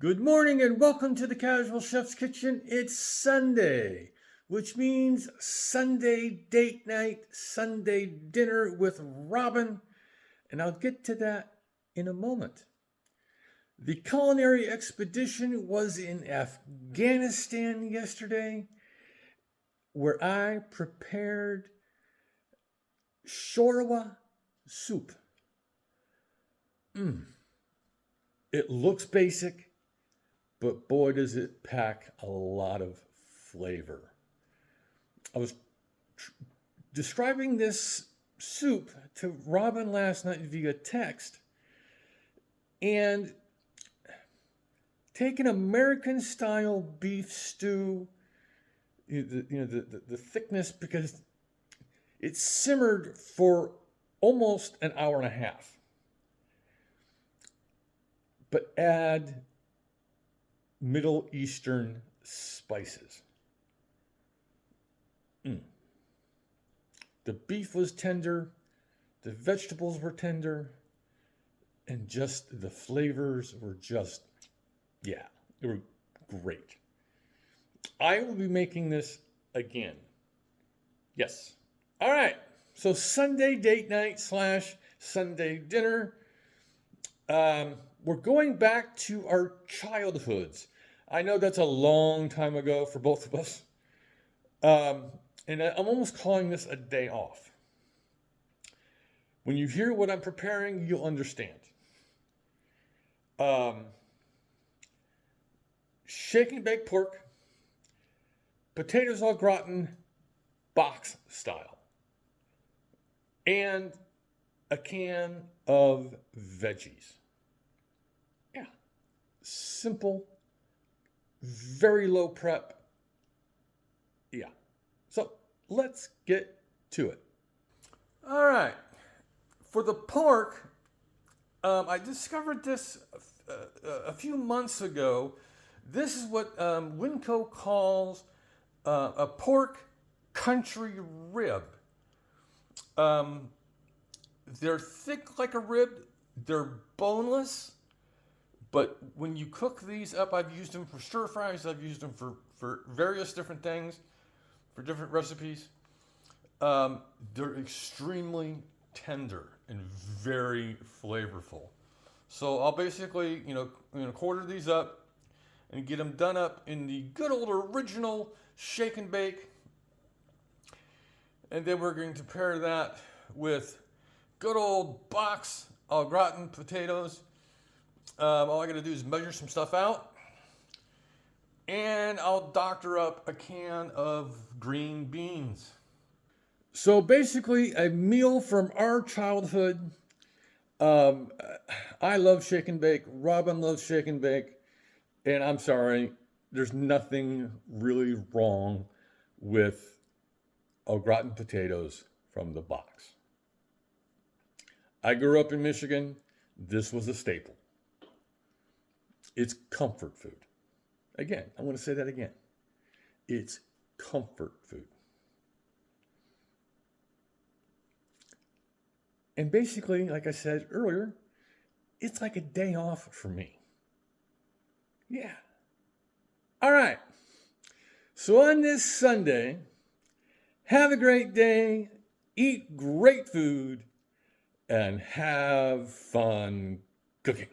Good morning and welcome to the Casual Chef's Kitchen. It's Sunday, which means Sunday date night, Sunday dinner with Robin, and I'll get to that in a moment. The culinary expedition was in Afghanistan yesterday, where I prepared Shorwa soup. It looks basic, but boy, does it pack a lot of flavor. I was describing this soup to Robin last night via text, and take an American-style beef stew, the thickness, because it simmered for almost an hour and a half. But add Middle Eastern spices. The beef was tender, the vegetables were tender, and just the flavors were just, they were great. I will be making this again. Yes. All right. So Sunday date night / Sunday dinner. We're going back to our childhoods. I know that's a long time ago for both of us. And I'm almost calling this a day off. When you hear what I'm preparing, you'll understand. Shake and bake pork, potatoes au gratin, box style, and a can of veggies. Simple, very low prep. So let's get to it. All right. For the pork, I discovered this a few months ago. This is what Winco calls a pork country rib. They're thick like a rib. They're boneless. But when you cook these up, I've used them for stir fries. I've used them for various different things, for different recipes. They're extremely tender and very flavorful. So I'll basically, quarter these up and get them done up in the good old original shake and bake. And then we're going to pair that with good old box au gratin potatoes. All I got to do is measure some stuff out, and I'll doctor up a can of green beans. So basically, a meal from our childhood. I love shake and bake. Robin loves shake and bake. And I'm sorry, there's nothing really wrong with au gratin potatoes from the box. I grew up in Michigan. This was a staple. It's comfort food. Again, I want to say that again. It's comfort food. And basically, like I said earlier, it's like a day off for me. Yeah. All right. So on this Sunday, have a great day, eat great food, and have fun cooking.